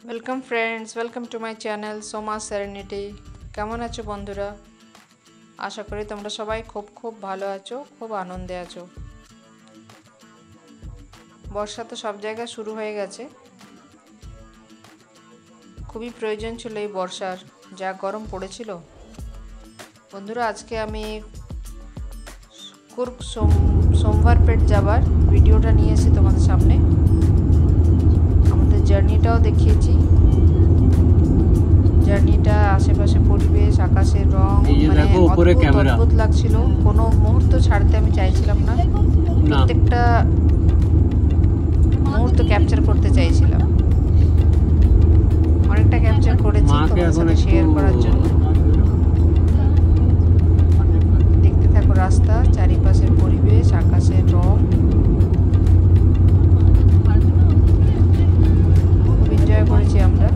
Welcome friends, welcome to my channel Soma serenity. কেমন আছো বন্ধুরা? আশা করি তোমরা সবাই খুব ভালো আছো, খুব আনন্দে আছো। বর্ষা তো সব জায়গায় শুরু হয়ে গেছে। খুবই প্রয়োজন ছিল এই বর্ষার, যা গরম পড়েছিল। বন্ধুরা, আজকে আমি কুর্গ সোমবারপেট যাবার ভিডিওটা নিয়ে এসেছি তোমাদের সামনে। আমাদের জার্নিটাও দেখিয়েছি। জার্নিটা, আশেপাশে পরিবেশ, আকাশের রং, মানে অদ্ভুত লাগছিল। কোনো মুহূর্ত ছাড়তে আমি চাইছিলাম না, প্রত্যেকটা মুহূর্ত ক্যাপচার করতে চাইছিলাম। অনেকটা ক্যাপচার করেছি তোমাদের সাথে শেয়ার করার জন্য। দেখতে থাকো রাস্তা, চারিপাশের পরিবেশ, আকাশের রং। খুব এনজয় করেছি আমরা।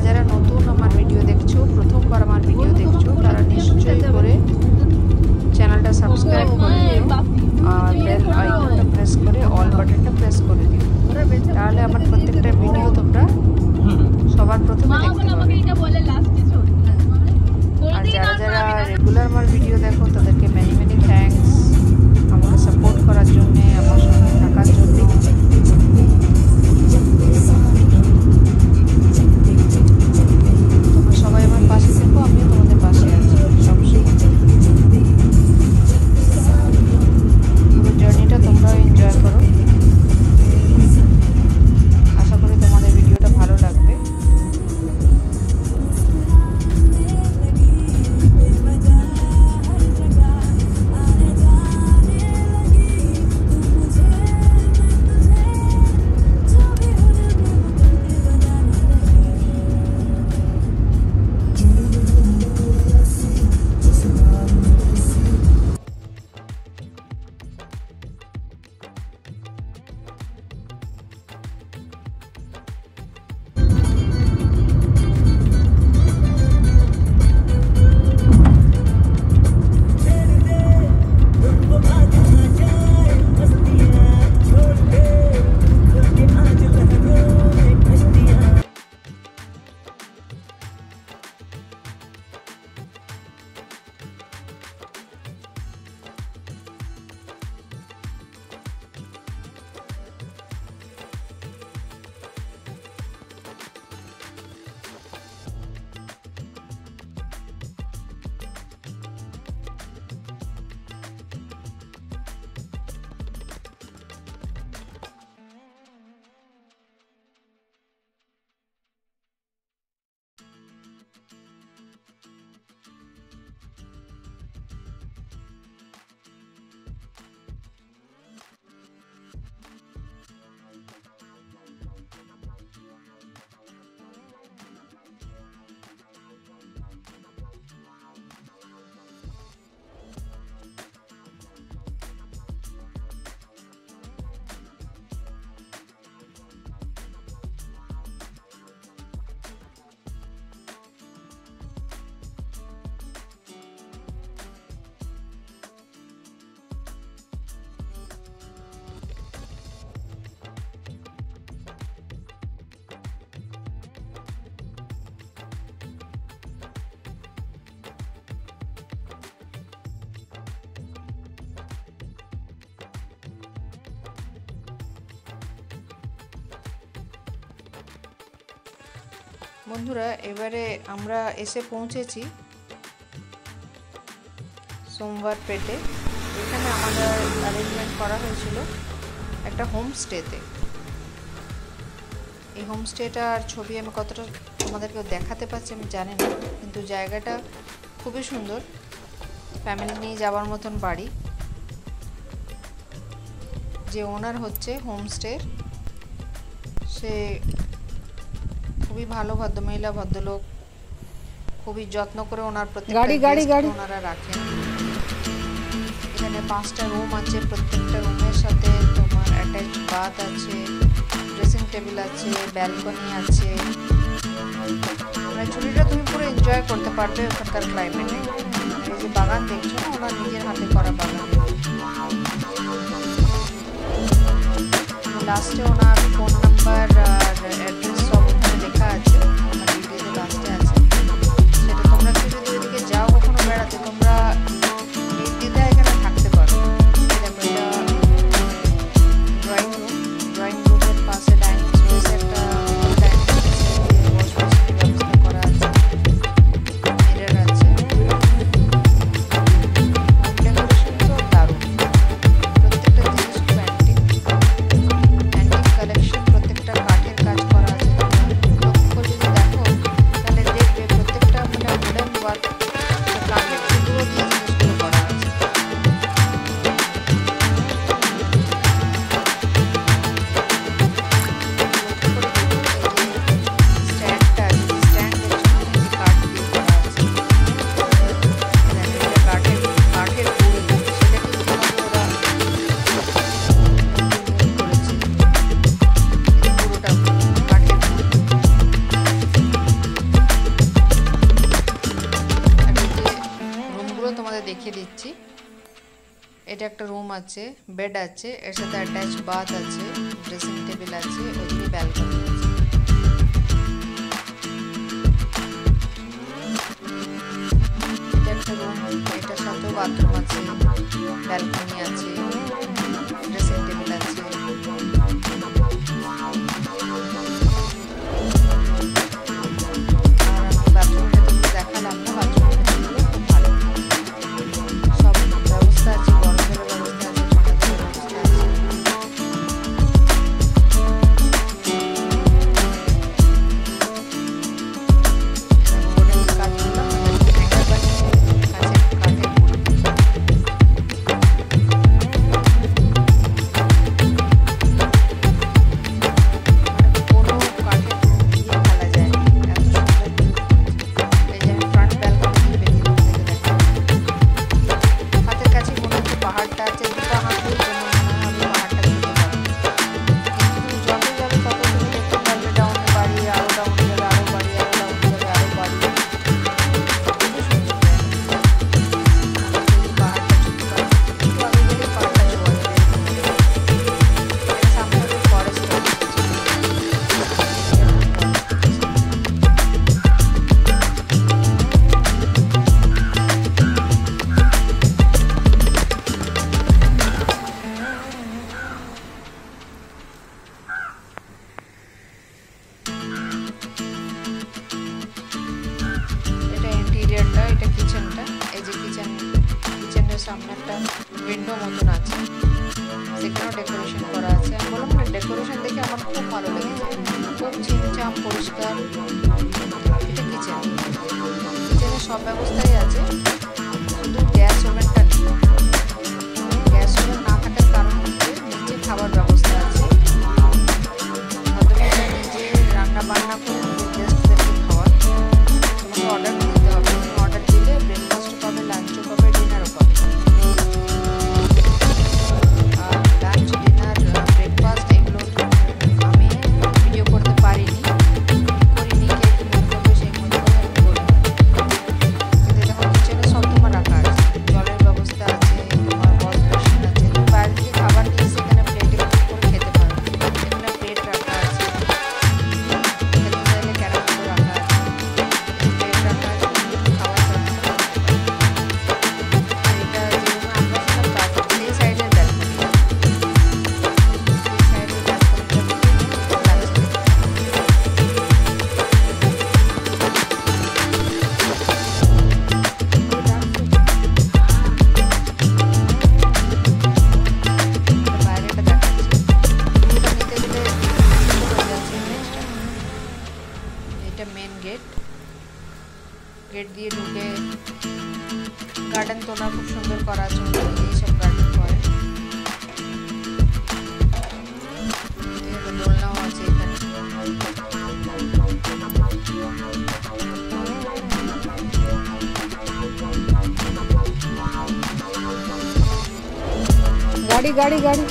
যারা নতুন আমার ভিডিও দেখছো, প্রথমবার আমার ভিডিও দেখছো, তারা নিশ্চয়ই করে চ্যানেলটা সাবস্ক্রাইব করে দিও আর বেল আইকনটা প্রেস করে অল বাটনটা প্রেস করে দিও। তাহলে আমার প্রত্যেকটা ভিডিও তোমরা সবার প্রথমে দেখতে পাবে। আর যারা রেগুলার আমার ভিডিও দেখো, তাদেরকে মেনি থ্যাঙ্কস আমাকে সাপোর্ট করার জন্যে, আমার সঙ্গে থাকার জন্য। সবাই আমার পাশে থেকো, আমিও তোমাদের পাশে আছি সবসময়। পুরো জার্নিটা তোমরাও এনজয় করো। আশা করি তোমাদের ভিডিওটা ভালো লাগবে। বন্ধুরা, এবারে আমরা এসে পৌঁছেছি সোমবারপেটে। এখানে আমাদের অ্যারেঞ্জমেন্ট করা হয়েছিল একটা হোমস্টেতে। এই হোমস্টেটার ছবি আমি কতটা তোমাদেরকে দেখাতে পারছি আমি জানি না, কিন্তু জায়গাটা খুবই সুন্দর, ফ্যামিলি নিয়ে যাওয়ার মতন বাড়ি। যে ওনার হচ্ছে হোমস্টের, সে খুবই ভালো ভদ্রমহিলা, ভদ্রলোক। খুবই যত্ন করে ওনার প্রত্যেকটা ওনারা রাখেন। এখানে 5টা রুম আছে, প্রত্যেকটা রুমের সাথে তোমার অ্যাটাচড বাথ আছে, ড্রেসিং টেবিল আছে, ব্যালকনি আছে। মানে ছুটিটা তুমি পুরো এনজয় করতে পারবে ওখানকার ক্লাইমেটে। এই যে বাগান দেখছো না, ওনার নিজের হাতে করা বাগান। লাস্টে ওনার ফোন নাম্বার আর অ্যাড্রেস সব ওখানে লেখা আছে, আমার ভিডিওতে লাস্টে আছে। সেটা তোমরা একটু যদি ওইদিকে যাও কখনো বেড়াতে, তোমরা নির্দ্বিধায় এখানে থাকতে পারো। দেখো এটা ড্রয়িং রুম, ড্রয়িং রুমের পাশে ডাইনিং স্পেসে একটা ডাইনিং স্পেসে ওয়াশ বেসিনের ব্যবস্থা করা আছে, মিরর আছে। হোম ডেকোরেশন তো দারুণ, প্রত্যেকটা জিনিস খুব অ্যান্টিক কালেকশন, প্রত্যেকটা কাঠের কাজ করা আছে। লক্ষ্য যদি দেখো তাহলে দেখবে প্রত্যেকটা মানে উডেন ওয়ার্ক, কাঠের টুকরো দিয়ে জিনিসগুলো করা আছে। স্ট্যান্ডটা আছে, স্ট্যান্ড দেখছো না, এই যে কাঠ দিয়ে করা আছে। এটা কাঠের গুঁড়ি, সেটা কিন্তু তোমাকে ওরা করেছে, পুরোটা কাঠের গুঁড়ি। আর এই যে রুমগুলো তোমাদের দেখিয়ে দিচ্ছি। এটা একটা রুম আছে, বেড আছে, এর সাথে অ্যাটাচ বাথ আছে, ড্রেসিং টেবিল আছে, ওইদিকে ব্যালকনি আছে। এটা একটা রুম, এটার সাথেও বাথরুম আছে, ব্যালকনি আছে, ড্রেসিং টেবিল আছে। আর আমি বাথরুমটা তোমাকে দেখালাম না, বাথরুমের ভেতরগুলো খুব ভালো, সব ব্যবস্থা আছে, গরম জলের ব্যবস্থা আছে, ঠান্ডা জলের ব্যবস্থা আছে। ওডেন কাজ করলাম, হ্যাঙ্গার বানিয়ে কাঠের গুঁড়ি। কোনো কাঠের দিয়ে ফেলা যায় না, এত সুন্দর করে করেছে। এই যে আমি ফ্রন্ট ব্যালকনি দিয়ে বেরিয়ে রুম থেকে দেখলাম, হাতের কাছে মনে হচ্ছে পাহাড়টা আছে, দুটো হাত দিয়ে জন্য মনে হয় আমি পাহাড়টা দেখতে পাবো। কিন্তু যত যাবে তত তুমি দেখতে পারবে ডাউনে বাড়ি, আরো ডাউনে যাবে আরো বাড়ি, আরো ডাউনে যাবে আরো বাড়ি। খুবই সুন্দর জায়গা। পাহাড়টা ছুটতে পারবে, একটু আগে গেলে পাহাড়টা ছোঁয়া যাবে। এটা সামনে একটা ফরেস্ট আছে। এটা ইন্টেরিয়রটা, এটা কিচেনটা। এই যে কিচেনের সামনে একটা উইন্ডো মতন আছে, সেখানেও ডেকোরেশন করা আছে। আমি বললাম না, ডেকোরেশন দেখে আমার খুব ভালো লেগেছে, খুব ছিমছাম পরিষ্কার। এটা কিচেনের সব ব্যবস্থাই আছে, শুধু গ্যাস ওভেনটা নেই। গ্যাস ওভেন না থাকার কারণ হচ্ছে নিচে খাবার ব্যবস্থা আছে, ভদ্রমহিলা নিজে রান্না বান্না করে নিজের গেস্টদেরকে খাওয়ার। তোমাকে অর্ডার দিতে হবে, তুমি অর্ডার দিলে ব্রেকফাস্টও পাবে, লাঞ্চও পাবে, ডিনারও পাবে। আর লাঞ্চ, ডিনার, ব্রেকফাস্ট এগুলো আমি ভিডিও করতে পারিনি, করিনি, কে কি মনে করবে সেই মনে করে আমি করিনি। কিন্তু দেখো কিচেনে সব তোমার রাখা আছে, জলের ব্যবস্থা আছে, তোমার ওয়াশ বেসিন আছে। তুমি বাইরে থেকে খাবার নিয়ে এসে এখানে প্লেটে করে খেতে পারো, এখানে প্লেট রাখা আছে, এখানে চাইলে ক্যারামেলও রাখা আছে, প্লেট রাখা আছে, খাবার সার্ভ করতে পারো। আর এটা যে রুমে আমরা ছিলাম তার সেই সাইডের ব্যালকনি, সেই সাইডের ব্যালকনিটা খুব লাগছে। বাইরেটা দেখাচ্ছে, পুরোটা নিতে গেলে হয়ে যাচ্ছে ইমেজটা। এটা মেন গেট, গেট দিয়ে ঢুকে গার্ডেন তো না খুব সুন্দর করা আছে, এইসব গার্ডেন করে। দোলনাও আছে এখানে। गाड़ी गाड़ी गाड़ी